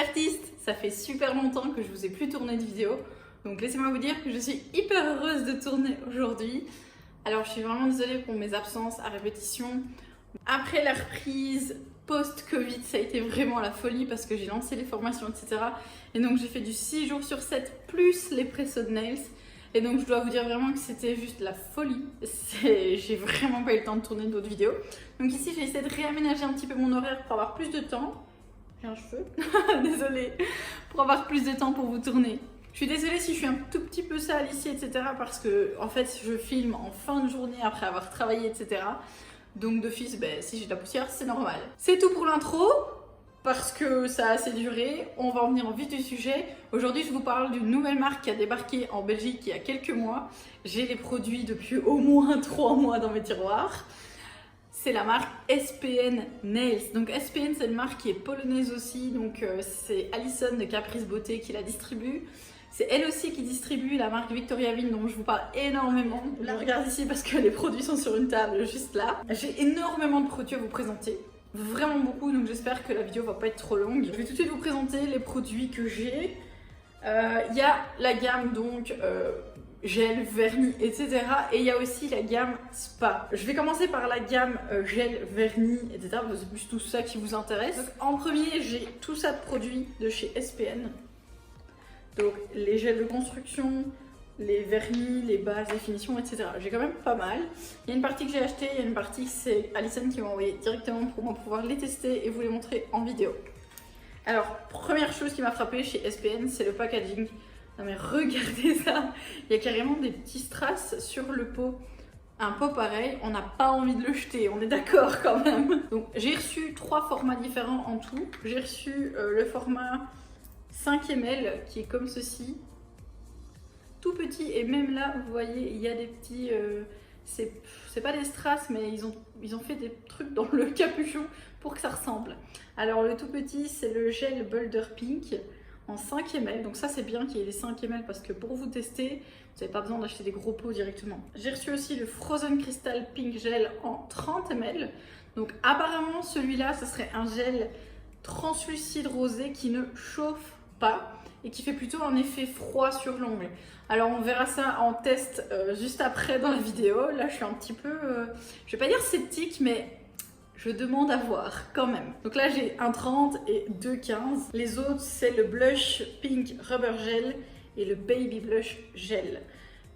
artistes, ça fait super longtemps que je vous ai plus tourné de vidéo, donc laissez-moi vous dire que je suis hyper heureuse de tourner aujourd'hui. Alors je suis vraiment désolée pour mes absences à répétition. Après la reprise post-Covid, ça a été vraiment la folie parce que j'ai lancé les formations, etc. Et donc j'ai fait du 6 jours sur 7 plus les presso nails. Et donc je dois vous dire vraiment que c'était juste la folie. J'ai vraiment pas eu le temps de tourner d'autres vidéos. Donc ici j'ai essayé de réaménager un petit peu mon horaire pour avoir plus de temps. J'ai un cheveu, désolée. Pour avoir plus de temps pour vous tourner. Je suis désolée si je suis un tout petit peu sale ici, etc. Parce que en fait je filme en fin de journée après avoir travaillé, etc. Donc d'office, si j'ai de la poussière, c'est normal. C'est tout pour l'intro. Parce que ça a assez duré, on va en venir en vif du sujet. Aujourd'hui, je vous parle d'une nouvelle marque qui a débarqué en Belgique il y a quelques mois. J'ai les produits depuis au moins 3 mois dans mes tiroirs. C'est la marque SPN Nails. Donc SPN, c'est une marque qui est polonaise aussi. Donc c'est Alison de Caprice Beauté qui la distribue. C'est elle aussi qui distribue la marque Victoria Vigne dont je vous parle énormément. Je la regarde ici parce que les produits sont sur une table juste là. J'ai énormément de produits à vous présenter. Vraiment beaucoup, donc j'espère que la vidéo va pas être trop longue. Je vais tout de suite vous présenter les produits que j'ai. Il y a la gamme donc gel, vernis, etc. Et il y a aussi la gamme spa. Je vais commencer par la gamme gel, vernis, etc. C'est plus tout ça qui vous intéresse. Donc, en premier, j'ai tout ça de produits de chez SPN. Donc les gels de construction, les vernis, les bases, les finitions, etc. J'ai quand même pas mal. Il y a une partie que j'ai achetée, il y a une partie que c'est Alison qui m'a envoyé directement pour moi pouvoir les tester et vous les montrer en vidéo. Alors, première chose qui m'a frappée chez SPN, c'est le packaging. Non mais regardez ça, il y a carrément des petits strass sur le pot. Un pot pareil, on n'a pas envie de le jeter, on est d'accord quand même. Donc j'ai reçu 3 formats différents en tout. J'ai reçu le format 5 ml qui est comme ceci. Tout petit, et même là vous voyez il y a des petits c'est pas des strass mais ils ont fait des trucs dans le capuchon pour que ça ressemble. Alors le tout petit c'est le gel Boulder Pink en 5 ml, donc ça c'est bien qu'il y ait les 5 ml parce que pour vous tester vous n'avez pas besoin d'acheter des gros pots directement. J'ai reçu aussi le Frozen Crystal Pink Gel en 30 ml, donc apparemment celui-là ce serait un gel translucide rosé qui ne chauffe pas et qui fait plutôt un effet froid sur l'ongle. Alors on verra ça en test juste après dans la vidéo. Là je suis un petit peu, je vais pas dire sceptique, mais je demande à voir quand même. Donc là j'ai un 30 et 2,15. Les autres c'est le Blush Pink Rubber Gel et le Baby Blush Gel.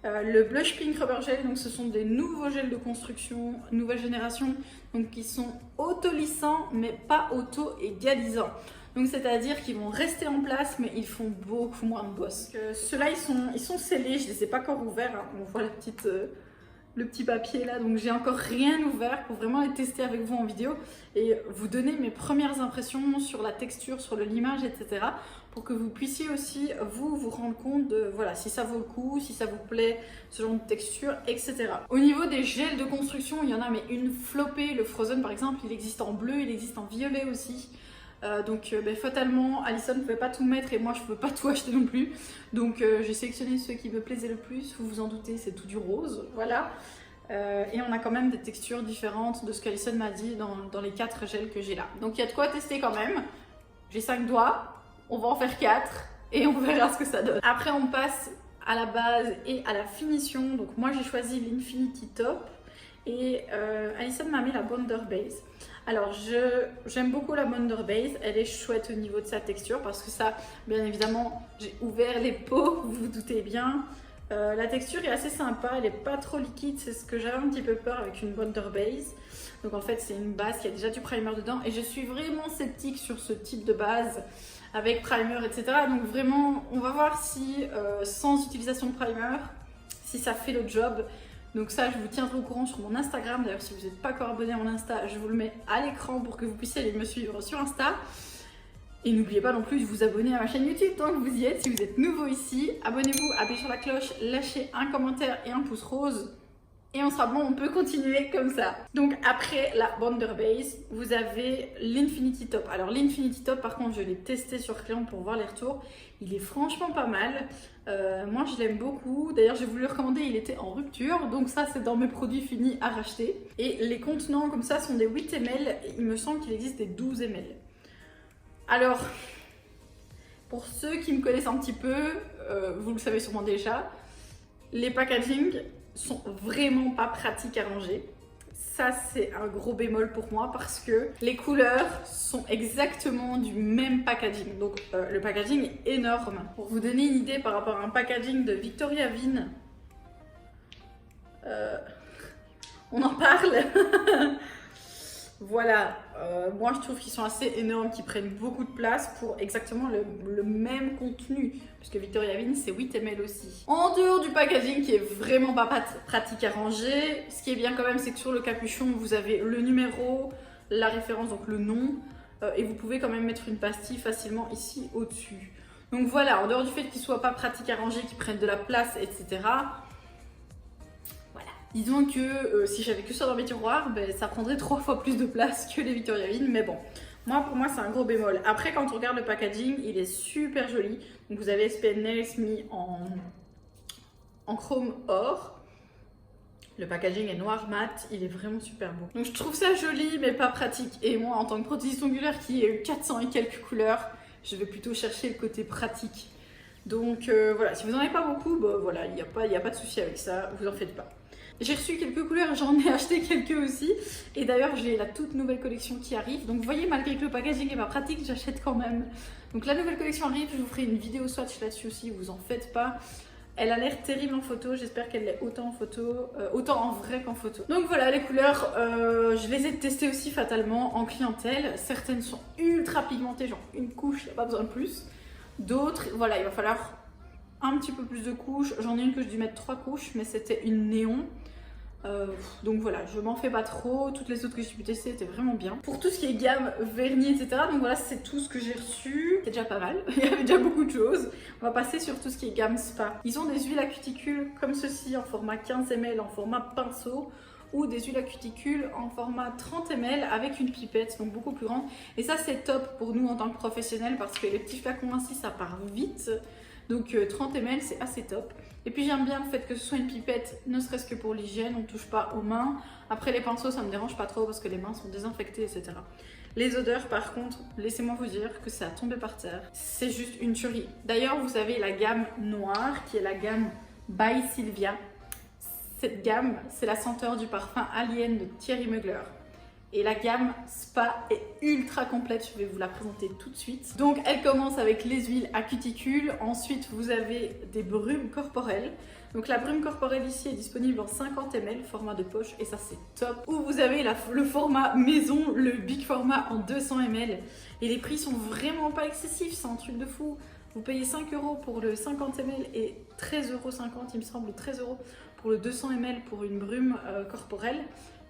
Le Blush Pink Rubber Gel, donc ce sont des nouveaux gels de construction, nouvelle génération, donc qui sont auto-lissants mais pas auto-égalisants. Donc c'est-à-dire qu'ils vont rester en place mais ils font beaucoup moins de boss. Ceux-là ils sont scellés, je les ai pas encore ouverts, hein. On voit le petit papier là, donc j'ai encore rien ouvert pour vraiment les tester avec vous en vidéo et vous donner mes premières impressions sur la texture, sur le limage, etc. pour que vous puissiez aussi vous rendre compte de voilà, si ça vaut le coup, si ça vous plaît, ce genre de texture, etc. Au niveau des gels de construction, il y en a mais une flopée. Le Frozen par exemple, il existe en bleu, il existe en violet aussi. Donc fatalement, Alison ne pouvait pas tout mettre et moi je ne peux pas tout acheter non plus. Donc j'ai sélectionné ceux qui me plaisaient le plus. Vous vous en doutez, c'est tout du rose, voilà. Et on a quand même des textures différentes de ce qu'Alison m'a dit dans les 4 gels que j'ai là. Donc il y a de quoi tester quand même. J'ai 5 doigts, on va en faire 4 et on verra ce que ça donne. Après on passe à la base et à la finition. Donc moi j'ai choisi l'Infinity Top et Alison m'a mis la Bonder Base. Alors j'aime beaucoup la Bonder Base, elle est chouette au niveau de sa texture parce que ça, bien évidemment, j'ai ouvert les pots, vous vous doutez bien. La texture est assez sympa, elle n'est pas trop liquide, c'est ce que j'avais un petit peu peur avec une Bonder Base. Donc en fait c'est une base qui a déjà du primer dedans et je suis vraiment sceptique sur ce type de base avec primer, etc. Donc vraiment on va voir si sans utilisation de primer, si ça fait le job. Donc ça, je vous tiendrai au courant sur mon Instagram. D'ailleurs, si vous n'êtes pas encore abonné à mon Insta, je vous le mets à l'écran pour que vous puissiez aller me suivre sur Insta. Et n'oubliez pas non plus de vous abonner à ma chaîne YouTube tant que vous y êtes. Si vous êtes nouveau ici, abonnez-vous, appuyez sur la cloche, lâchez un commentaire et un pouce rose. Et on sera bon, on peut continuer comme ça. Donc après la Bonder Base, vous avez l'Infinity Top. Alors l'Infinity Top, par contre, je l'ai testé sur client pour voir les retours. Il est franchement pas mal. Moi, je l'aime beaucoup. D'ailleurs, j'ai voulu le recommander, il était en rupture. Donc ça, c'est dans mes produits finis à racheter. Et les contenants comme ça sont des 8 ml. Il me semble qu'il existe des 12 ml. Alors, Pour ceux qui me connaissent un petit peu, vous le savez sûrement déjà, les packaging sont vraiment pas pratiques à ranger. Ça, c'est un gros bémol pour moi parce que les couleurs sont exactement du même packaging. Donc, le packaging est énorme. Pour vous donner une idée par rapport à un packaging de Victoria Vin, on en parle. Voilà, moi je trouve qu'ils sont assez énormes, qu'ils prennent beaucoup de place pour exactement le même contenu, puisque Victoria Vin c'est 8 ml aussi. En dehors du packaging qui est vraiment pas pratique à ranger, ce qui est bien quand même c'est que sur le capuchon vous avez le numéro, la référence, donc le nom, et vous pouvez quand même mettre une pastille facilement ici au-dessus. Donc voilà, en dehors du fait qu'ils soient pas pratiques à ranger, qu'ils prennent de la place, etc. Disons que si j'avais que ça dans mes tiroirs, ben, ça prendrait 3 fois plus de place que les Victoria Vin, mais bon, pour moi c'est un gros bémol. Après, quand on regarde le packaging, il est super joli. Donc vous avez SPN Nails mis en chrome or. Le packaging est noir mat, il est vraiment super beau. Donc je trouve ça joli, mais pas pratique. Et moi, en tant que prothésiste ongulaire qui est 400 et quelques couleurs, je vais plutôt chercher le côté pratique. Donc voilà, si vous n'en avez pas beaucoup, bah, voilà, il n'y a pas de souci avec ça, vous en faites pas. J'ai reçu quelques couleurs, j'en ai acheté quelques aussi. Et d'ailleurs, j'ai la toute nouvelle collection qui arrive. Donc vous voyez, malgré que le packaging est pas pratique, j'achète quand même. Donc la nouvelle collection arrive, je vous ferai une vidéo swatch là-dessus aussi, vous en faites pas. Elle a l'air terrible en photo, j'espère qu'elle l'est autant en photo, autant en vrai qu'en photo. Donc voilà, les couleurs, je les ai testées aussi fatalement en clientèle. Certaines sont ultra pigmentées, genre une couche, il n'y a pas besoin de plus. D'autres, voilà, il va falloir un petit peu plus de couches. J'en ai une que je dû mettre 3 couches, mais c'était une néon. Donc voilà, je m'en fais pas trop. Toutes les autres que j'ai pu tester étaient vraiment bien. Pour tout ce qui est gamme, vernis, etc. Donc voilà, c'est tout ce que j'ai reçu. C'est déjà pas mal. Il y avait déjà beaucoup de choses. On va passer sur tout ce qui est gamme spa. Ils ont des huiles à cuticule comme ceci en format 15 ml, en format pinceau, ou des huiles à cuticule en format 30 ml avec une pipette, donc beaucoup plus grande. Et ça, c'est top pour nous en tant que professionnels parce que les petits flacons ainsi, ça part vite. Donc 30 ml, c'est assez top. Et puis j'aime bien le fait que ce soit une pipette, ne serait-ce que pour l'hygiène, on ne touche pas aux mains. Après les pinceaux, ça ne me dérange pas trop parce que les mains sont désinfectées, etc. Les odeurs, par contre, laissez-moi vous dire que c'est à tomber par terre. C'est juste une tuerie. D'ailleurs, vous avez la gamme noire qui est la gamme By Sylvia. Cette gamme, c'est la senteur du parfum Alien de Thierry Mugler. Et la gamme Spa est ultra complète, je vais vous la présenter tout de suite. Donc elle commence avec les huiles à cuticule, ensuite vous avez des brumes corporelles. Donc la brume corporelle ici est disponible en 50 ml, format de poche, et ça c'est top. Ou vous avez le format maison, le big format en 200 ml. Et les prix sont vraiment pas excessifs, c'est un truc de fou. Vous payez 5 € pour le 50 ml et 13,50 € il me semble, 13 € pour le 200 ml pour une brume corporelle.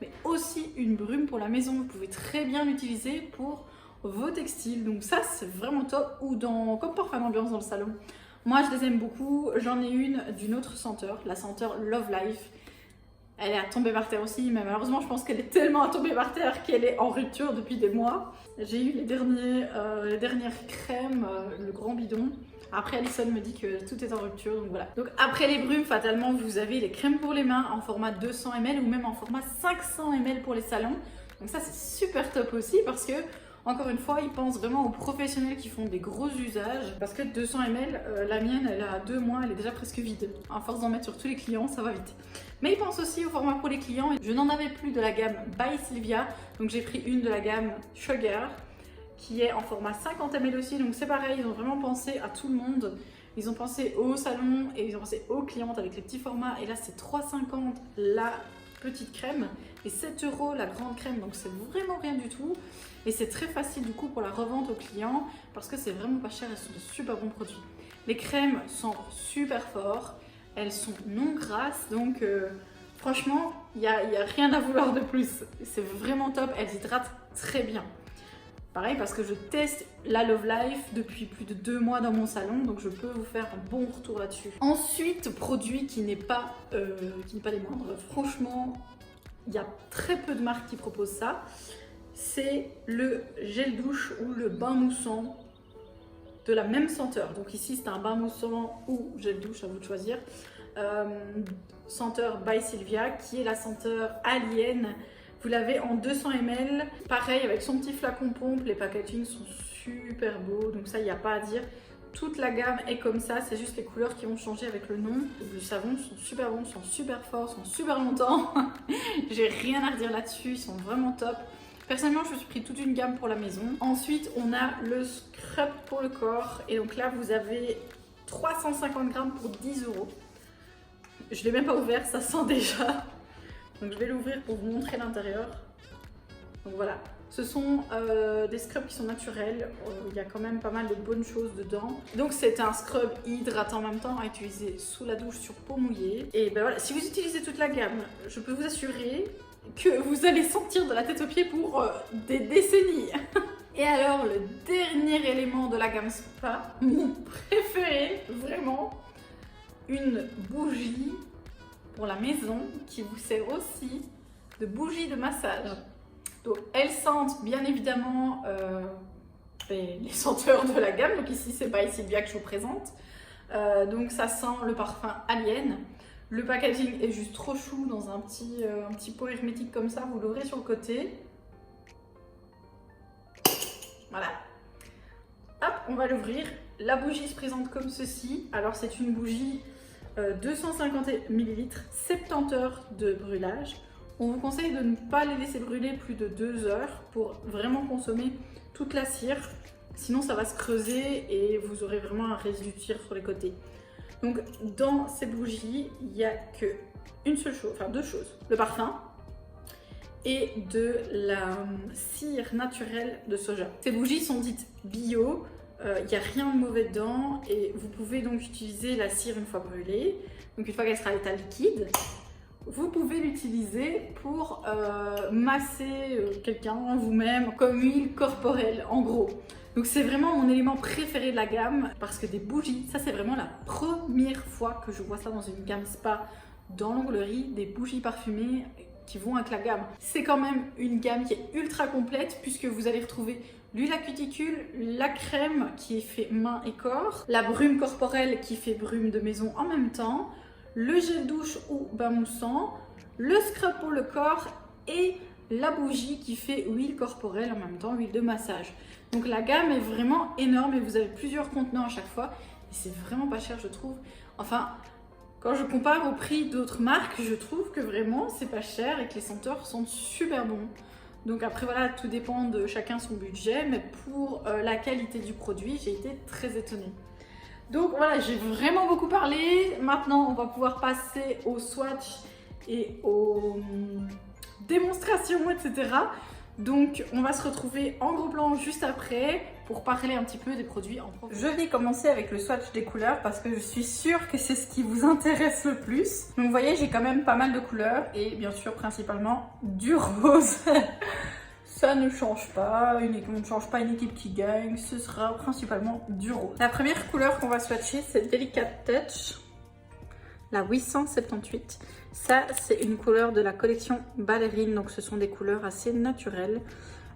Mais aussi une brume pour la maison. Vous pouvez très bien l'utiliser pour vos textiles. Donc ça, c'est vraiment top. Ou comme parfum d'ambiance dans le salon. Moi, je les aime beaucoup. J'en ai une d'une autre senteur, la senteur Love Life. Elle est à tomber par terre aussi, mais malheureusement, je pense qu'elle est tellement à tomber par terre qu'elle est en rupture depuis des mois. J'ai eu les dernières crèmes, le grand bidon. Après, Alison me dit que tout est en rupture, donc voilà. Donc après les brumes, fatalement, vous avez les crèmes pour les mains en format 200 ml ou même en format 500 ml pour les salons. Donc ça, c'est super top aussi parce que, encore une fois, ils pensent vraiment aux professionnels qui font des gros usages. Parce que 200 ml, la mienne, elle a 2 mois, elle est déjà presque vide. À force d'en mettre sur tous les clients, ça va vite. Mais ils pensent aussi au format pour les clients. Je n'en avais plus de la gamme By Sylvia, donc j'ai pris une de la gamme Sugar, qui est en format 50 ml aussi, donc c'est pareil, ils ont vraiment pensé à tout le monde. Ils ont pensé au salon et ils ont pensé aux clientes avec les petits formats. Et là, c'est 3,50 la petite crème et 7 € la grande crème, donc c'est vraiment rien du tout. Et c'est très facile du coup pour la revente aux clients parce que c'est vraiment pas cher et ce sont de super bons produits. Les crèmes sentent super fort, elles sont non grasses, donc franchement, il n'y a rien à vouloir de plus. C'est vraiment top, elles hydratent très bien. Pareil parce que je teste la Love Life depuis plus de 2 mois dans mon salon, donc je peux vous faire un bon retour là-dessus. Ensuite, produit qui n'est pas des moindres. Franchement, il y a très peu de marques qui proposent ça. C'est le gel douche ou le bain moussant de la même senteur. Donc ici, c'est un bain moussant ou gel douche, à vous de choisir. Senteur By Sylvia, qui est la senteur Alien. Vous l'avez en 200 ml. Pareil, avec son petit flacon pompe, les packaging sont super beaux. Donc ça, il n'y a pas à dire. Toute la gamme est comme ça, c'est juste les couleurs qui vont changer avec le nom. Les savons sont super bons, sont super forts, sont super longtemps. J'ai rien à redire là-dessus, ils sont vraiment top. Personnellement, je me suis pris toute une gamme pour la maison. Ensuite, on a le scrub pour le corps. Et donc là, vous avez 350 grammes pour 10 €. Je ne l'ai même pas ouvert, ça sent déjà. Donc je vais l'ouvrir pour vous montrer l'intérieur. Donc voilà. Ce sont des scrubs qui sont naturels, il y a quand même pas mal de bonnes choses dedans. Donc c'est un scrub hydratant en même temps à utiliser sous la douche sur peau mouillée. Et ben voilà, si vous utilisez toute la gamme, je peux vous assurer que vous allez sentir de la tête aux pieds pour des décennies. Et alors le dernier élément de la gamme Spa, mon préféré, vraiment, une bougie pour la maison qui vous sert aussi de bougie de massage. Donc, elles sentent bien évidemment les senteurs de la gamme. Donc ici, c'est pas ici bien que je vous présente. Donc ça sent le parfum Alien. Le packaging est juste trop chou dans un petit pot hermétique comme ça. Vous l'ouvrez sur le côté. Voilà. Hop, on va l'ouvrir. La bougie se présente comme ceci. Alors c'est une bougie 250 ml, 70 heures de brûlage. On vous conseille de ne pas les laisser brûler plus de 2 heures pour vraiment consommer toute la cire. Sinon, ça va se creuser et vous aurez vraiment un résidu de cire sur les côtés. Donc, dans ces bougies, il n'y a que une seule chose, enfin deux choses. Le parfum et de la cire naturelle de soja. Ces bougies sont dites bio. Il n'y a rien de mauvais dedans et vous pouvez donc utiliser la cire une fois brûlée. Donc, une fois qu'elle sera à l'état liquide, vous pouvez l'utiliser pour masser quelqu'un, vous-même, comme huile corporelle, en gros. Donc c'est vraiment mon élément préféré de la gamme, parce que des bougies, ça c'est vraiment la première fois que je vois ça dans une gamme spa, dans l'onglerie, des bougies parfumées qui vont avec la gamme. C'est quand même une gamme qui est ultra complète, puisque vous allez retrouver l'huile à cuticule, la crème qui fait main et corps, la brume corporelle qui fait brume de maison en même temps, le gel douche ou bain moussant, le scrub pour le corps et la bougie qui fait huile corporelle en même temps, huile de massage. Donc la gamme est vraiment énorme et vous avez plusieurs contenants à chaque fois et c'est vraiment pas cher je trouve. Enfin, quand je compare au prix d'autres marques, je trouve que vraiment c'est pas cher et que les senteurs sont super bons. Donc après voilà, tout dépend de chacun son budget, mais pour la qualité du produit, j'ai été très étonnée. Donc voilà, j'ai vraiment beaucoup parlé. Maintenant, on va pouvoir passer au swatch et aux démonstrations, etc. Donc, on va se retrouver en gros plan juste après pour parler un petit peu des produits en profondeur. Je vais commencer avec le swatch des couleurs parce que je suis sûre que c'est ce qui vous intéresse le plus. Donc, vous voyez, j'ai quand même pas mal de couleurs et bien sûr, principalement du rose. Ça ne change pas, on ne change pas une équipe qui gagne, ce sera principalement du rose. La première couleur qu'on va swatcher, c'est Delicate Touch, la 878. Ça, c'est une couleur de la collection Ballerine, donc ce sont des couleurs assez naturelles.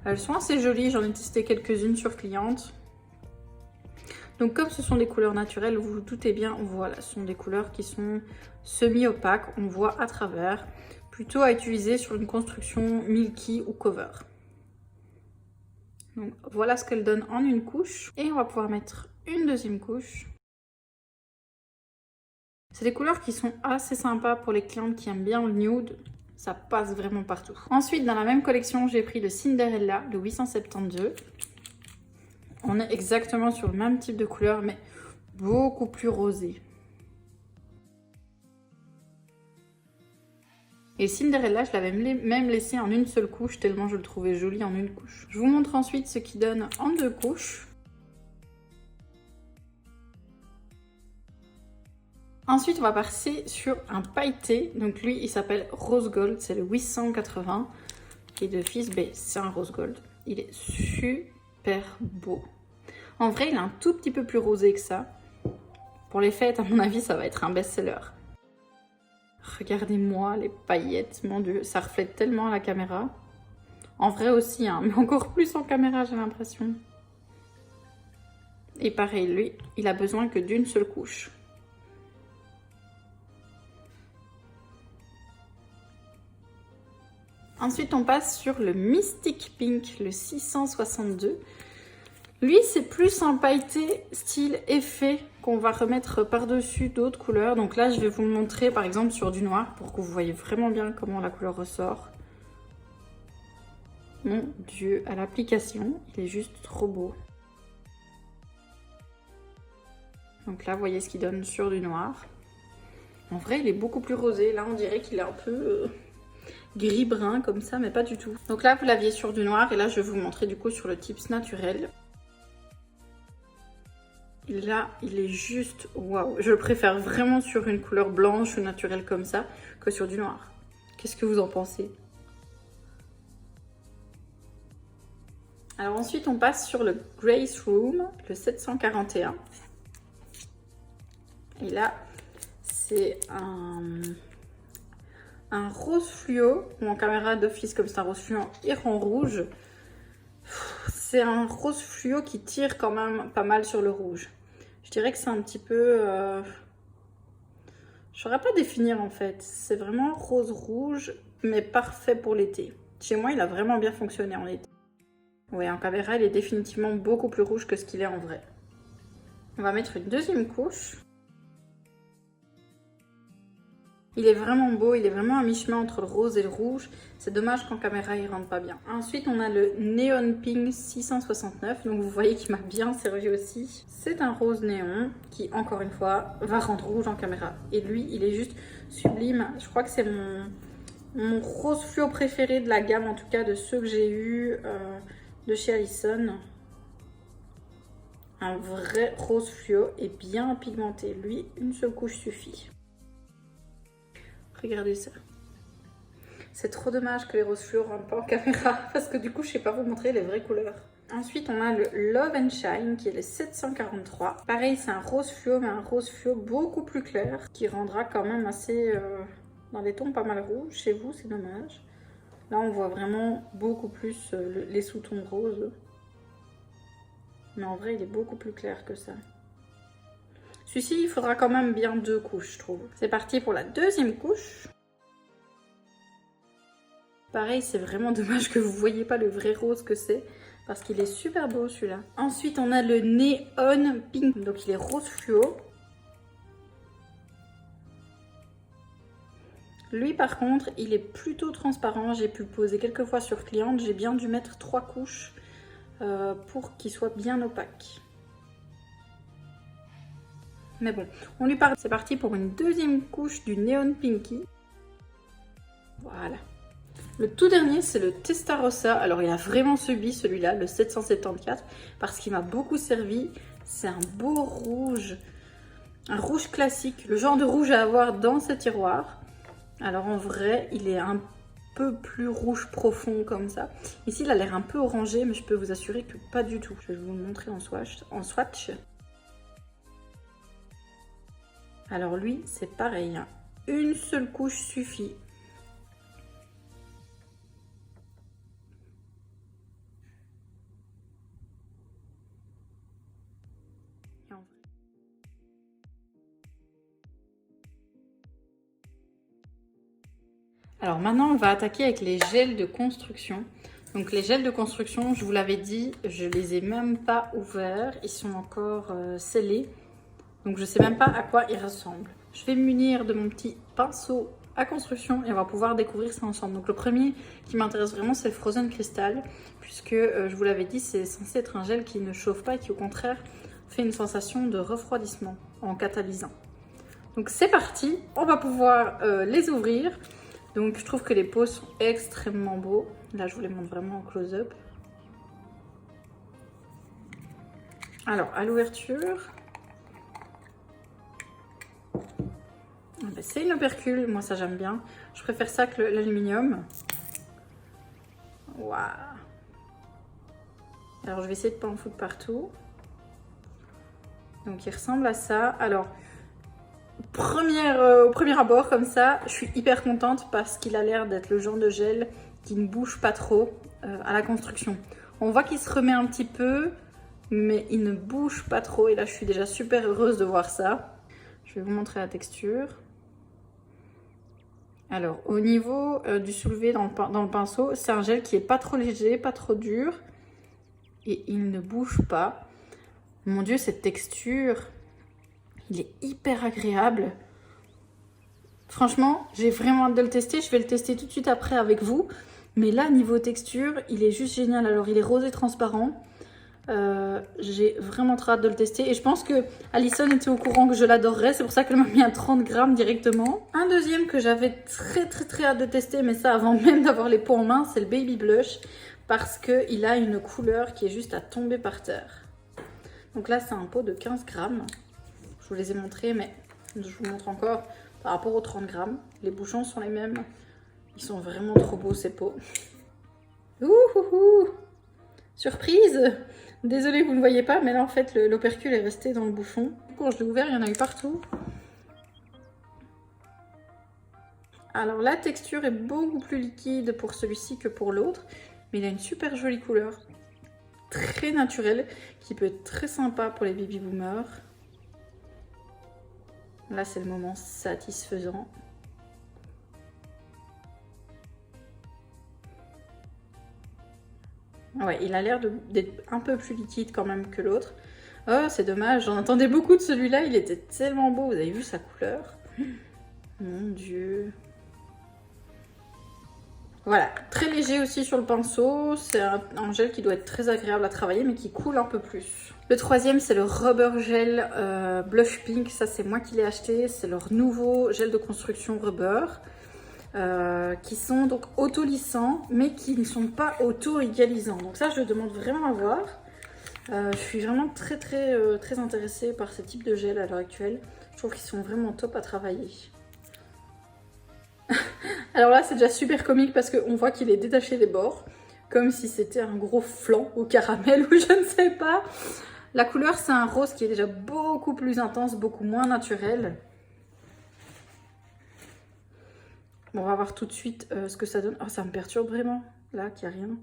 Elles sont assez jolies, j'en ai testé quelques-unes sur clientes. Donc comme ce sont des couleurs naturelles, vous vous doutez bien, voilà, ce sont des couleurs qui sont semi-opaques, on voit à travers, plutôt à utiliser sur une construction milky ou cover. Donc voilà ce qu'elle donne en une couche. Et on va pouvoir mettre une deuxième couche. C'est des couleurs qui sont assez sympas pour les clientes qui aiment bien le nude. Ça passe vraiment partout. Ensuite, dans la même collection, j'ai pris le Cinderella, le 872. On est exactement sur le même type de couleur, mais beaucoup plus rosé. Et Cinderella, je l'avais même laissé en une seule couche, tellement je le trouvais joli en une couche. Je vous montre ensuite ce qui donne en deux couches. Ensuite, on va passer sur un pailleté. Donc lui, il s'appelle Rose Gold, c'est le 880. Et de fils, c'est un Rose Gold. Il est super beau. En vrai, il est un tout petit peu plus rosé que ça. Pour les fêtes, à mon avis, ça va être un best-seller. Regardez-moi les paillettes, mon Dieu, ça reflète tellement à la caméra. En vrai aussi, hein, mais encore plus en caméra, j'ai l'impression. Et pareil, lui, il a besoin que d'une seule couche. Ensuite, on passe sur le Mystic Pink, le 662. Lui, c'est plus un pailleté style effet qu'on va remettre par-dessus d'autres couleurs. Donc là, je vais vous le montrer par exemple sur du noir pour que vous voyez vraiment bien comment la couleur ressort. Mon Dieu, à l'application, il est juste trop beau. Donc là, vous voyez ce qu'il donne sur du noir. En vrai, il est beaucoup plus rosé. Là, on dirait qu'il est un peu gris-brun comme ça, mais pas du tout. Donc là, vous l'aviez sur du noir et là, je vais vous montrer du coup sur le Tips naturel. Et là, il est juste waouh. Je le préfère vraiment sur une couleur blanche ou naturelle comme ça que sur du noir. Qu'est-ce que vous en pensez? Alors ensuite, on passe sur le Grace Room, le 741. Et là, c'est un rose fluo, ou en caméra d'office comme c'est un rose fluo et en rouge. C'est un rose fluo qui tire quand même pas mal sur le rouge. Je dirais que c'est un petit peu... je saurais pas définir en fait. C'est vraiment rose rouge, mais parfait pour l'été. Chez moi, il a vraiment bien fonctionné en été. Ouais, en caméra, il est définitivement beaucoup plus rouge que ce qu'il est en vrai. On va mettre une deuxième couche. Il est vraiment beau, il est vraiment à mi-chemin entre le rose et le rouge. C'est dommage qu'en caméra, il rentre pas bien. Ensuite, on a le Neon Pink 669. Donc, vous voyez qu'il m'a bien servi aussi. C'est un rose néon qui, encore une fois, va rendre rouge en caméra. Et lui, il est juste sublime. Je crois que c'est mon rose fluo préféré de la gamme, en tout cas de ceux que j'ai eu de chez Alison. Un vrai rose fluo et bien pigmenté. Lui, une seule couche suffit. Regardez ça. C'est trop dommage que les roses fluo rentrent pas en caméra parce que du coup, je sais pas vous montrer les vraies couleurs. Ensuite, on a le Love and Shine qui est le 743. Pareil, c'est un rose fluo, mais un rose fluo beaucoup plus clair qui rendra quand même assez dans des tons pas mal rouges. Chez vous, c'est dommage. Là, on voit vraiment beaucoup plus les sous-tons roses. Mais en vrai, il est beaucoup plus clair que ça. Celui-ci, il faudra quand même bien 2 couches, je trouve. C'est parti pour la deuxième couche. Pareil, c'est vraiment dommage que vous ne voyez pas le vrai rose que c'est, parce qu'il est super beau celui-là. Ensuite, on a le Neon Pink, donc il est rose fluo. Lui, par contre, il est plutôt transparent. J'ai pu le poser quelques fois sur cliente. J'ai bien dû mettre 3 couches pour qu'il soit bien opaque. Mais bon, on lui parle. C'est parti pour une deuxième couche du Neon Pinky. Voilà. Le tout dernier, c'est le Testarossa. Alors, il a vraiment subi celui-là, le 774, parce qu'il m'a beaucoup servi. C'est un beau rouge, un rouge classique, le genre de rouge à avoir dans ce tiroir. Alors, en vrai, il est un peu plus rouge profond comme ça. Ici, il a l'air un peu orangé, mais je peux vous assurer que pas du tout. Je vais vous le montrer en swatch. Alors lui, c'est pareil, hein. Une seule couche suffit. Alors maintenant, on va attaquer avec les gels de construction. Donc les gels de construction, je vous l'avais dit, je les ai même pas ouverts. Ils sont encore scellés. Donc je sais même pas à quoi ils ressemblent. Je vais me munir de mon petit pinceau à construction et on va pouvoir découvrir ça ensemble. Donc le premier qui m'intéresse vraiment, c'est le Frozen Crystal, puisque je vous l'avais dit, c'est censé être un gel qui ne chauffe pas et qui au contraire fait une sensation de refroidissement en catalysant. Donc c'est parti, on va pouvoir les ouvrir. Donc je trouve que les pots sont extrêmement beaux. Là je vous les montre vraiment en close-up. Alors à l'ouverture, c'est une opercule, moi ça j'aime bien. Je préfère ça que l'aluminium. Waouh. Alors je vais essayer de ne pas en foutre partout. Donc il ressemble à ça. Alors, au premier abord comme ça, je suis hyper contente parce qu'il a l'air d'être le genre de gel qui ne bouge pas trop à la construction. On voit qu'il se remet un petit peu, mais il ne bouge pas trop. Et là je suis déjà super heureuse de voir ça. Je vais vous montrer la texture. Alors, au niveau du soulevé dans le pinceau, c'est un gel qui est pas trop léger, pas trop dur. et il ne bouge pas. Mon Dieu, cette texture, il est hyper agréable. Franchement, j'ai vraiment hâte de le tester. Je vais le tester tout de suite après avec vous. Mais là, niveau texture, il est juste génial. Alors, il est rosé transparent. J'ai vraiment très hâte de le tester. Et je pense que Alison était au courant que je l'adorerais. C'est pour ça qu'elle m'a mis un 30 grammes directement. Un deuxième que j'avais très hâte de tester, mais ça avant même d'avoir les pots en main, c'est le Baby Blush. Parce qu'il a une couleur qui est juste à tomber par terre. Donc là, c'est un pot de 15 grammes. Je vous les ai montrés, mais je vous montre encore par rapport aux 30 grammes. Les bouchons sont les mêmes. Ils sont vraiment trop beaux, ces pots. Ouh, surprise! Désolée, vous ne voyez pas, mais là, en fait, l'opercule est resté dans le bouchon. Quand je l'ai ouvert, il y en a eu partout. Alors, la texture est beaucoup plus liquide pour celui-ci que pour l'autre. Mais il a une super jolie couleur. Très naturelle, qui peut être très sympa pour les baby boomers. Là, c'est le moment satisfaisant. Ouais, il a l'air d'être un peu plus liquide quand même que l'autre. Oh, c'est dommage, j'en attendais beaucoup de celui-là, il était tellement beau. Vous avez vu sa couleur? Mon Dieu. Voilà, très léger aussi sur le pinceau. C'est un gel qui doit être très agréable à travailler, mais qui coule un peu plus. Le troisième, c'est le Rubber Gel Blush Pink. Ça, c'est moi qui l'ai acheté. C'est leur nouveau gel de construction Rubber. Qui sont donc auto-lissants, mais qui ne sont pas auto-égalisants. Donc ça, je demande vraiment à voir. Je suis vraiment très intéressée par ce type de gel à l'heure actuelle. Je trouve qu'ils sont vraiment top à travailler. Alors là, c'est déjà super comique parce qu'on voit qu'il est détaché des bords, comme si c'était un gros flan au caramel ou je ne sais pas. La couleur, c'est un rose qui est déjà beaucoup plus intense, beaucoup moins naturel. Bon, on va voir tout de suite ce que ça donne. Oh, ça me perturbe vraiment, là, qu'il n'y a rien.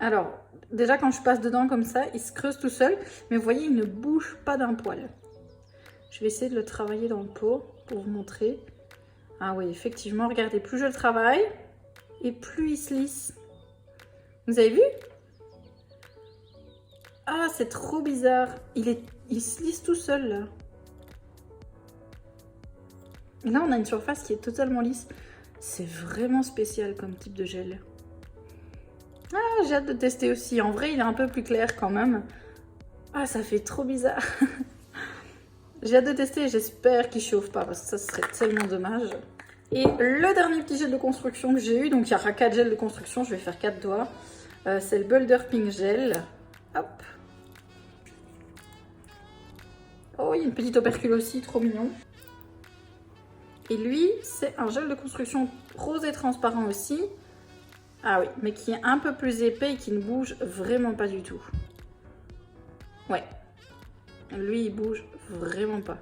Alors, déjà, quand je passe dedans comme ça, il se creuse tout seul. Mais vous voyez, il ne bouge pas d'un poil. Je vais essayer de le travailler dans le pot pour vous montrer. Ah oui, effectivement, regardez, plus je le travaille, et plus il se lisse. Vous avez vu? Ah, c'est trop bizarre. Il se lisse tout seul, là. Et là, on a une surface qui est totalement lisse. C'est vraiment spécial comme type de gel. Ah, j'ai hâte de tester aussi. En vrai, il est un peu plus clair quand même. Ah, ça fait trop bizarre. J'ai hâte de tester et j'espère qu'il chauffe pas parce que ça serait tellement dommage. Et le dernier petit gel de construction que j'ai eu, donc il y aura 4 gels de construction, je vais faire 4 doigts. C'est le Boulder Pink Gel. Hop. Oh, il y a une petite opercule aussi, trop mignon. Et lui, c'est un gel de construction rose et transparent aussi. Ah oui, mais qui est un peu plus épais et qui ne bouge vraiment pas du tout. Ouais. Lui, il bouge vraiment pas.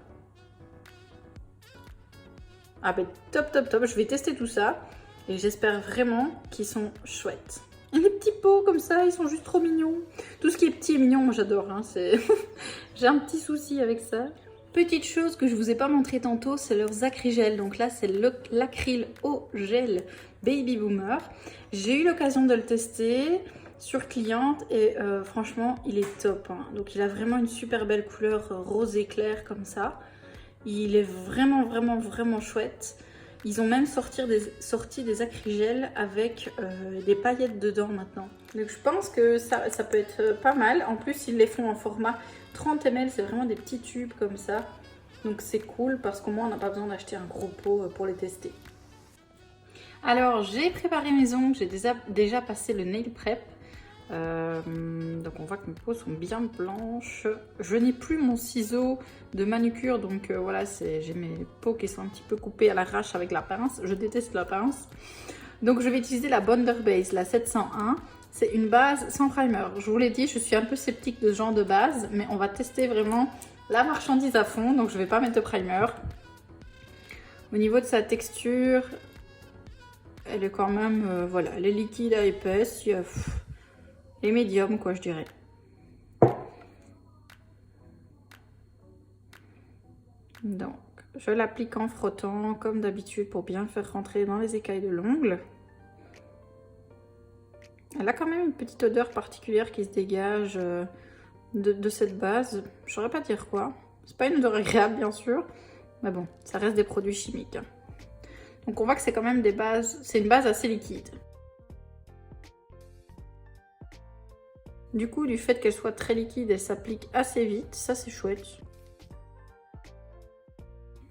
Ah ben top. Je vais tester tout ça. Et j'espère vraiment qu'ils sont chouettes. Et les petits pots comme ça, ils sont juste trop mignons. Tout ce qui est petit et mignon, moi j'adore. Hein, j'ai un petit souci avec ça. Petite chose que je vous ai pas montré tantôt, c'est leurs acrygels. Donc là, c'est l'acryl au gel Baby Boomer. J'ai eu l'occasion de le tester sur cliente et franchement, il est top. Hein. Donc il a vraiment une super belle couleur rosé clair comme ça. Il est vraiment chouette. Ils ont même sorti des acrygels avec des paillettes dedans maintenant. Donc je pense que ça peut être pas mal. En plus, ils les font en format 30 ml. C'est vraiment des petits tubes comme ça. Donc c'est cool parce qu'au moins on n'a pas besoin d'acheter un gros pot pour les tester. Alors j'ai préparé mes ongles. J'ai déjà passé le nail prep. Donc on voit que mes peaux sont bien blanches. Je n'ai plus mon ciseau de manucure, donc voilà, j'ai mes peaux qui sont un petit peu coupées à l'arrache avec la pince. Je déteste la pince. Donc je vais utiliser la Bonder Base, la 701. C'est une base sans primer. Je vous l'ai dit, je suis un peu sceptique de ce genre de base, mais on va tester vraiment la marchandise à fond, donc je ne vais pas mettre de primer. Au niveau de sa texture, elle est quand même, voilà, elle est liquide à épaisse. Et médium, quoi, je dirais. Donc, je l'applique en frottant, comme d'habitude, pour bien le faire rentrer dans les écailles de l'ongle. Elle a quand même une petite odeur particulière qui se dégage de cette base. Je saurais pas dire quoi. C'est pas une odeur agréable bien sûr, mais bon, ça reste des produits chimiques. Donc on voit que c'est quand même des bases, c'est une base assez liquide. Du coup, du fait qu'elle soit très liquide, elle s'applique assez vite, ça c'est chouette.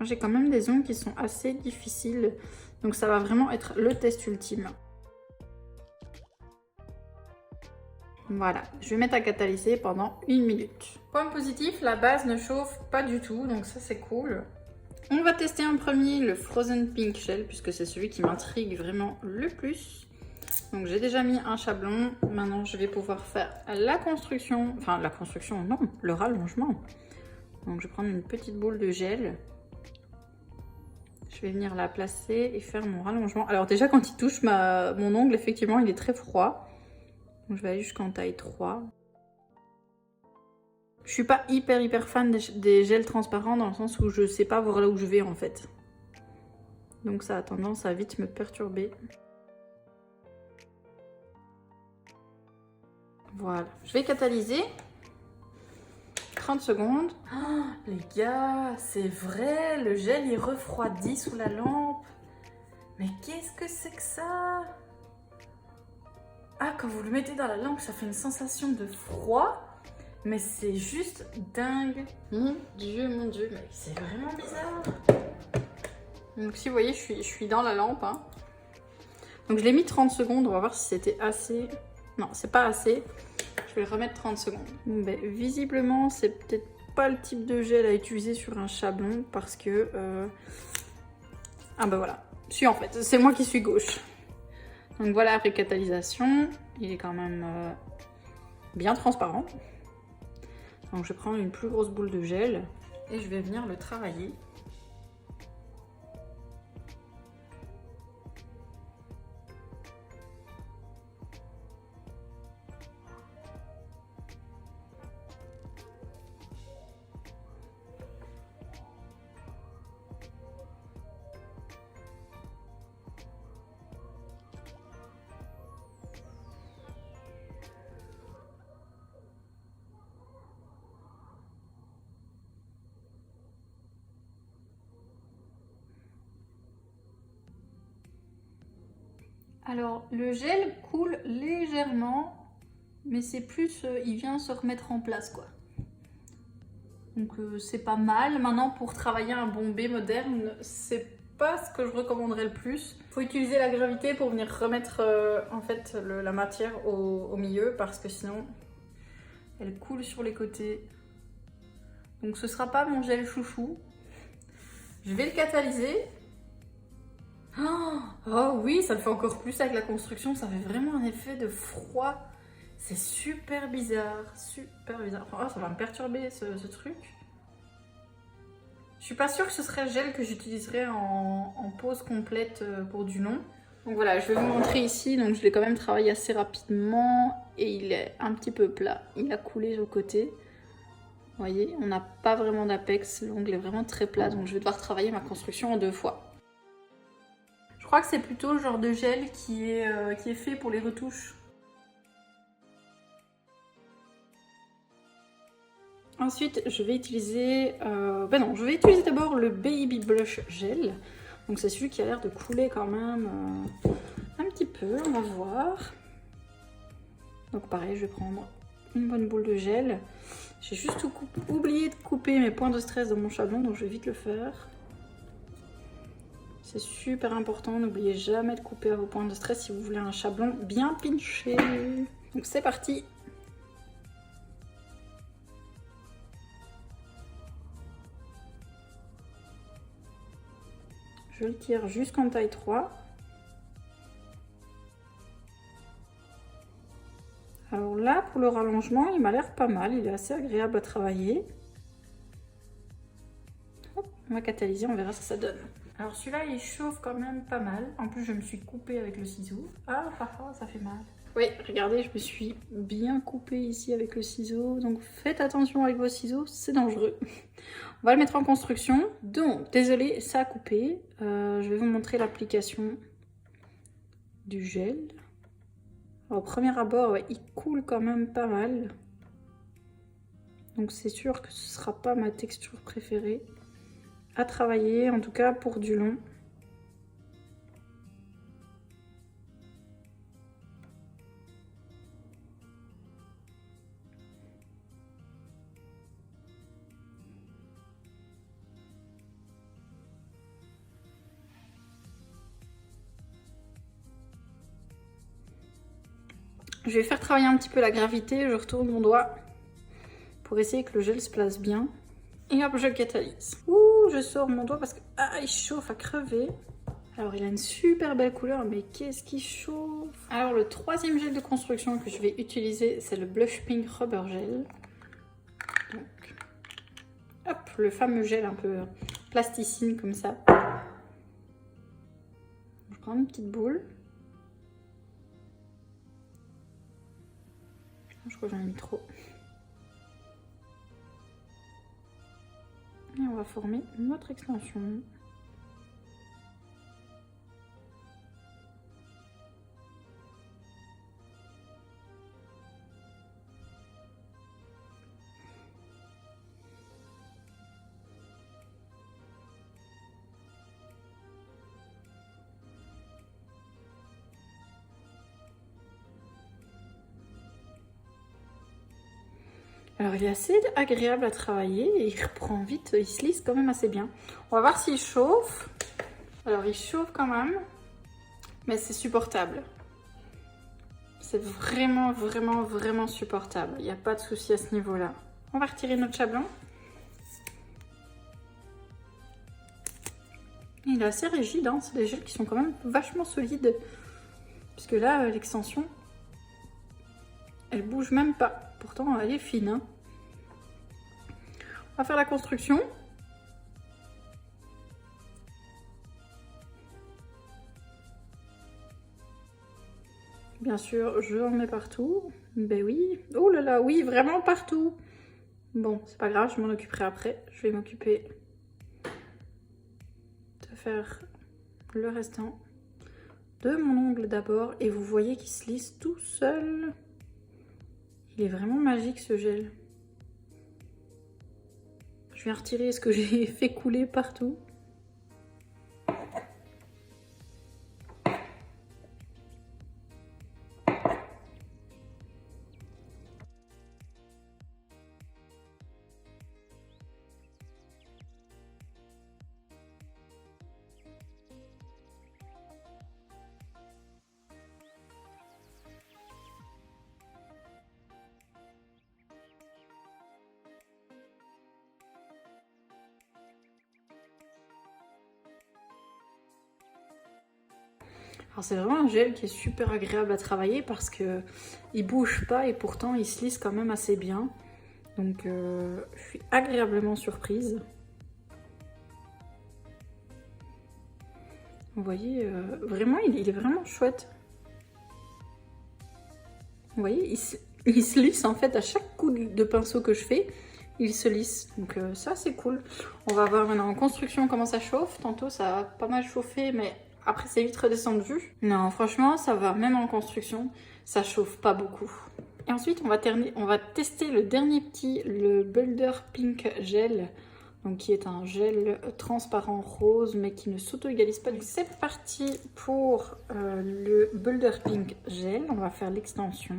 J'ai quand même des ongles qui sont assez difficiles, donc ça va vraiment être le test ultime. Voilà, je vais mettre à catalyser pendant 1 minute. Point positif, la base ne chauffe pas du tout, donc ça c'est cool. On va tester en premier le Frozen Pink Shell, puisque c'est celui qui m'intrigue vraiment le plus. Donc j'ai déjà mis un chablon, maintenant je vais pouvoir faire la construction, enfin la construction non, le rallongement. Donc je vais prendre une petite boule de gel. Je vais venir la placer et faire mon rallongement. Alors déjà quand il touche mon ongle, effectivement il est très froid. Donc je vais aller jusqu'en taille 3. Je suis pas hyper fan des gels transparents dans le sens où je sais pas voir là où je vais en fait. Donc ça a tendance à vite me perturber. Voilà, je vais catalyser. 30 secondes. Oh, les gars, c'est vrai, le gel il refroidit sous la lampe. Mais qu'est-ce que c'est que ça? Ah, quand vous le mettez dans la lampe, ça fait une sensation de froid. Mais c'est juste dingue. Mon Dieu, mais c'est vraiment bizarre. Donc si vous voyez, je suis dans la lampe. Hein. Donc je l'ai mis 30 secondes, on va voir si c'était assez. Non, c'est pas assez. Je vais le remettre 30 secondes. Bon, ben, visiblement, c'est peut-être pas le type de gel à utiliser sur un chablon parce que... Ah ben voilà, en fait, c'est moi qui suis gauche. Donc voilà, après catalysation, il est quand même bien transparent. Donc je vais prendre une plus grosse boule de gel et je vais venir le travailler. Alors, le gel coule légèrement, mais c'est plus, il vient se remettre en place, quoi. Donc, c'est pas mal. Maintenant, pour travailler un bombé moderne, c'est pas ce que je recommanderais le plus. Il faut utiliser la gravité pour venir remettre, en fait, la matière au milieu, parce que sinon, elle coule sur les côtés. Donc, ce sera pas mon gel chouchou. Je vais le catalyser. Oh oui, ça le fait encore plus avec la construction, ça fait vraiment un effet de froid. C'est super bizarre, super bizarre. Oh, ça va me perturber ce truc. Je suis pas sûre que ce serait le gel que j'utiliserais en pose complète pour du long. Donc voilà, je vais vous montrer ici. Donc je l'ai quand même travaillé assez rapidement et il est un petit peu plat. Il a coulé sur le côté. Vous voyez, on n'a pas vraiment d'apex, l'ongle est vraiment très plat. Donc je vais devoir travailler ma construction en 2 fois. Je crois que c'est plutôt le genre de gel qui est fait pour les retouches. Ensuite, je vais utiliser... je vais utiliser d'abord le Baby Blush Gel. Donc c'est celui qui a l'air de couler quand même un petit peu, on va voir. Donc pareil, je vais prendre une bonne boule de gel. J'ai juste oublié de couper mes points de stress dans mon chablon, donc je vais vite le faire. C'est super important, n'oubliez jamais de couper à vos points de stress si vous voulez un chablon bien pinché. Donc c'est parti. Je le tire jusqu'en taille 3. Alors là, pour le rallongement, il m'a l'air pas mal, il est assez agréable à travailler. Hop, on va catalyser, on verra ce que ça donne. Alors celui-là, il chauffe quand même pas mal. En plus, je me suis coupée avec le ciseau. Ah, ça fait mal. Oui, regardez, je me suis bien coupée ici avec le ciseau. Donc faites attention avec vos ciseaux, c'est dangereux. On va le mettre en construction. Donc, désolé, ça a coupé. Je vais vous montrer l'application du gel. Alors, au premier abord, ouais, il coule quand même pas mal. Donc c'est sûr que ce sera pas ma texture préférée à travailler, en tout cas pour du long. Je vais faire travailler un petit peu la gravité, je retourne mon doigt pour essayer que le gel se place bien. Et hop, je catalyse. Ouh, je sors mon doigt parce que il chauffe à crever. Alors, il a une super belle couleur, mais qu'est-ce qui chauffe! Alors, le troisième gel de construction que je vais utiliser, c'est le Blush Pink Rubber Gel. Donc, hop, le fameux gel un peu plasticine comme ça. Je prends une petite boule. Je crois que j'en ai mis trop. Et on va former notre extension. Alors il est assez agréable à travailler et il reprend vite, il se lisse quand même assez bien. On va voir s'il chauffe. Alors il chauffe quand même, mais c'est supportable. C'est vraiment, vraiment, vraiment supportable. Il n'y a pas de souci à ce niveau-là. On va retirer notre chablon. Il est assez rigide, hein. C'est des gels qui sont quand même vachement solides. Puisque là, l'extension, elle bouge même pas. Pourtant, elle est fine. Hein. On va faire la construction. Bien sûr, je en mets partout. Ben oui. Oh là là, oui, vraiment partout. Bon, c'est pas grave, je m'en occuperai après. Je vais m'occuper de faire le restant de mon ongle d'abord. Et vous voyez qu'il se lisse tout seul. Il est vraiment magique ce gel. Je viens retirer ce que j'ai fait couler partout. Alors c'est vraiment un gel qui est super agréable à travailler parce que il bouge pas et pourtant il se lisse quand même assez bien. Donc je suis agréablement surprise. Vous voyez, vraiment il est vraiment chouette. Vous voyez, il se lisse en fait à chaque coup de pinceau que je fais. Il se lisse, donc ça c'est cool. On va voir maintenant en construction comment ça chauffe. Tantôt ça a pas mal chauffé, mais après c'est vite redescendu. Non, franchement ça va, même en construction, ça chauffe pas beaucoup. Et ensuite on va tester le dernier petit, le Builder Pink Gel. Donc qui est un gel transparent rose, mais qui ne s'auto-égalise pas. Donc c'est parti pour le Builder Pink Gel. On va faire l'extension.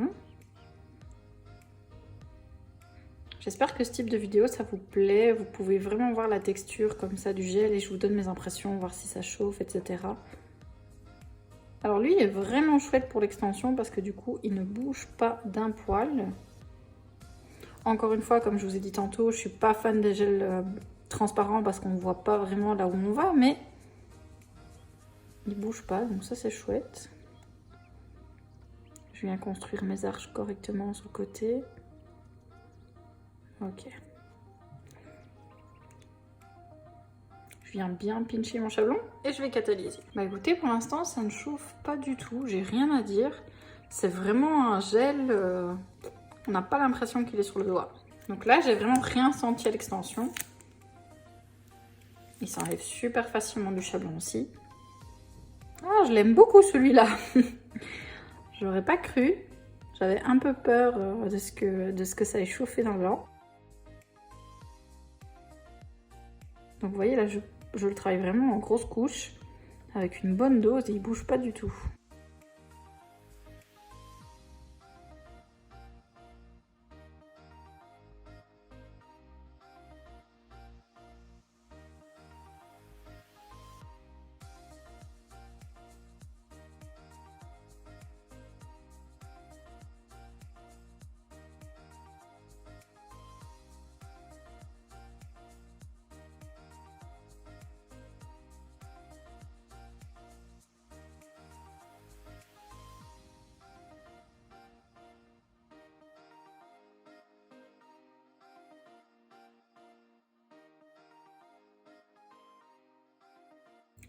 J'espère que ce type de vidéo ça vous plaît, vous pouvez vraiment voir la texture comme ça du gel et je vous donne mes impressions, voir si ça chauffe, etc. Alors lui il est vraiment chouette pour l'extension parce que du coup il ne bouge pas d'un poil. Encore une fois, comme je vous ai dit tantôt, je suis pas fan des gels transparents parce qu'on ne voit pas vraiment là où on va, mais il bouge pas, donc ça c'est chouette. Je viens construire mes arches correctement sur le côté. Ok. Je viens bien pincher mon chablon et je vais catalyser. Bah écoutez, pour l'instant, ça ne chauffe pas du tout. J'ai rien à dire. C'est vraiment un gel... on n'a pas l'impression qu'il est sur le doigt. Donc là, j'ai vraiment rien senti à l'extension. Il s'enlève super facilement du chablon aussi. Ah, je l'aime beaucoup celui-là. J'aurais pas cru. J'avais un peu peur de ce que ça ait chauffé dans le blanc. Donc vous voyez là, je le travaille vraiment en grosse couche, avec une bonne dose et il bouge pas du tout.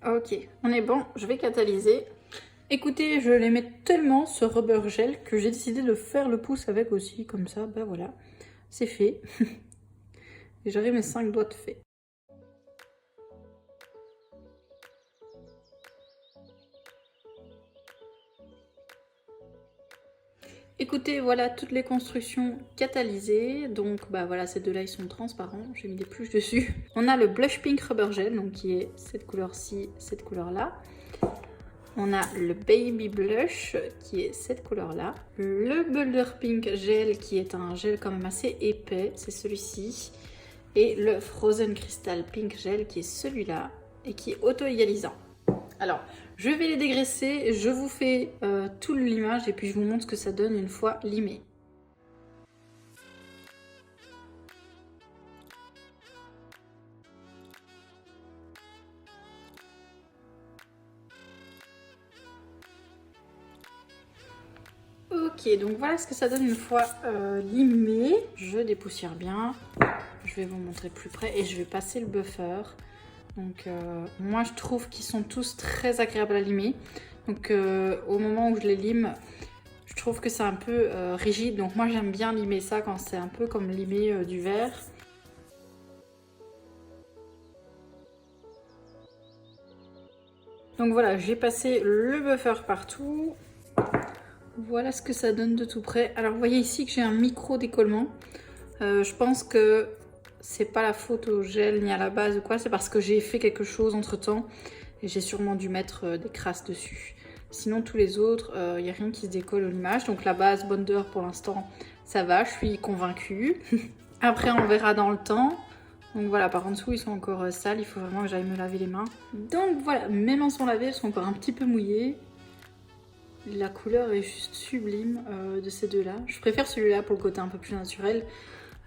Ok, on est bon, je vais catalyser. Écoutez, je l'aimais tellement ce rubber gel que j'ai décidé de faire le pouce avec aussi, comme ça, bah voilà, c'est fait. Et j'aurai mes 5 doigts de fait. Écoutez, voilà toutes les constructions catalysées. Donc bah voilà, ces deux-là ils sont transparents, j'ai mis des pluches dessus. On a le blush pink rubber gel, donc qui est cette couleur-ci, cette couleur-là. On a le baby blush qui est cette couleur-là. Le boulder pink gel qui est un gel quand même assez épais, c'est celui-ci. Et le frozen crystal pink gel qui est celui-là et qui est auto-égalisant. Alors, je vais les dégraisser, je vous fais tout le limage et puis je vous montre ce que ça donne une fois limé. Ok, donc voilà ce que ça donne une fois limé. Je dépoussière bien. Je vais vous montrer plus près et je vais passer le buffer. Donc moi je trouve qu'ils sont tous très agréables à limer. Donc au moment où je les lime, je trouve que c'est un peu rigide. Donc moi j'aime bien limer ça quand c'est un peu comme limer du verre. Donc voilà, j'ai passé le buffer partout. Voilà ce que ça donne de tout près. Alors vous voyez ici que j'ai un micro décollement. Je pense que c'est pas la faute au gel ni à la base ou quoi, c'est parce que j'ai fait quelque chose entre temps et j'ai sûrement dû mettre des crasses dessus. Sinon tous les autres, il n'y a rien qui se décolle au limage. Donc la base Bonder pour l'instant ça va, je suis convaincue. Après on verra dans le temps. Donc voilà, par en dessous ils sont encore sales, il faut vraiment que j'aille me laver les mains. Donc voilà, mes mains sont lavées, elles sont encore un petit peu mouillées. La couleur est juste sublime de ces deux-là. Je préfère celui-là pour le côté un peu plus naturel.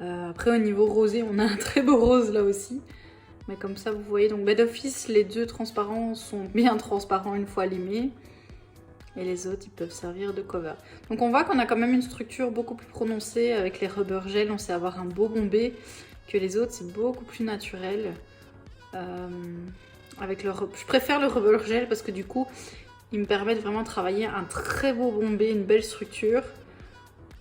Après au niveau rosé, on a un très beau rose là aussi. Mais comme ça vous voyez, donc d'office les deux transparents sont bien transparents une fois limés. Et les autres ils peuvent servir de cover. Donc on voit qu'on a quand même une structure beaucoup plus prononcée avec les rubber gel. On sait avoir un beau bombé que les autres, c'est beaucoup plus naturel. Je préfère le rubber gel parce que du coup ils me permettent vraiment de travailler un très beau bombé, une belle structure.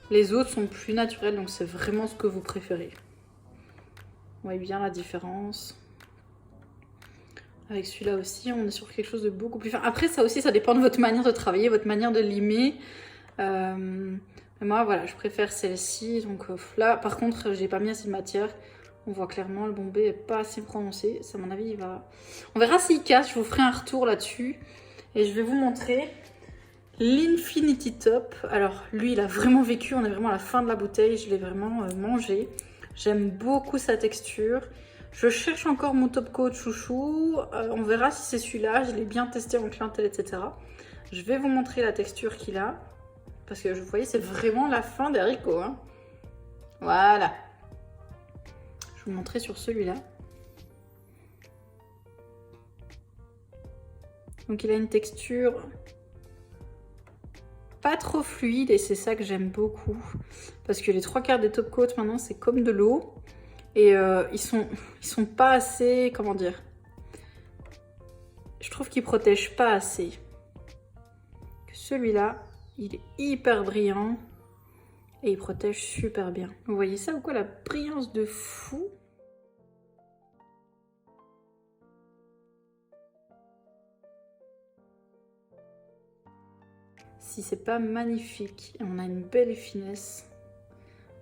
Les autres sont plus naturels, donc c'est vraiment ce que vous préférez. Vous voyez bien la différence. Avec celui-là aussi, on est sur quelque chose de beaucoup plus fin. Après, ça aussi, ça dépend de votre manière de travailler, votre manière de limer. Mais moi, voilà, je préfère celle-ci. Donc là, par contre, j'ai pas mis assez de matière. On voit clairement, le bombé est pas assez prononcé. Ça, à mon avis, il va... On verra s'il casse, je vous ferai un retour là-dessus. Et je vais vous montrer l'Infinity Top. Alors lui il a vraiment vécu, on est vraiment à la fin de la bouteille, je l'ai vraiment mangé. J'aime beaucoup sa texture. Je cherche encore mon top coat chouchou. On verra si c'est celui-là, je l'ai bien testé en clientèle, etc. Je vais vous montrer la texture qu'il a. Parce que vous voyez, c'est vraiment la fin des haricots. Hein. Voilà. Je vais vous montrer sur celui-là. Donc il a une texture pas trop fluide et c'est ça que j'aime beaucoup. Parce que les trois quarts des top coats maintenant c'est comme de l'eau. Et ils sont pas assez, comment dire, je trouve qu'ils protègent pas assez. Celui-là, il est hyper brillant et il protège super bien. Vous voyez ça ou quoi, la brillance de fou? si c'est pas magnifique. Et on a une belle finesse.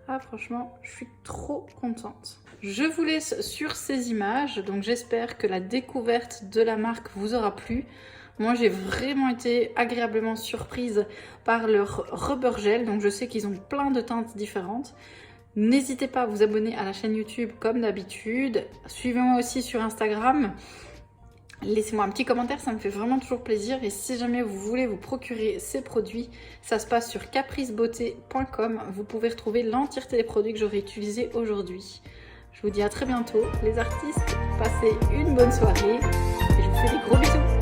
Ah franchement, je suis trop contente. Je vous laisse sur ces images, donc j'espère que la découverte de la marque vous aura plu. Moi j'ai vraiment été agréablement surprise par leur rubber gel, donc je sais qu'ils ont plein de teintes différentes. N'hésitez pas à vous abonner à la chaîne YouTube comme d'habitude. Suivez-moi aussi sur Instagram. Laissez-moi un petit commentaire, ça me fait vraiment toujours plaisir. Et si jamais vous voulez vous procurer ces produits, ça se passe sur capricebeauté.com. Vous pouvez retrouver l'entièreté des produits que j'aurai utilisés aujourd'hui. Je vous dis à très bientôt les artistes. Passez une bonne soirée et je vous fais des gros bisous.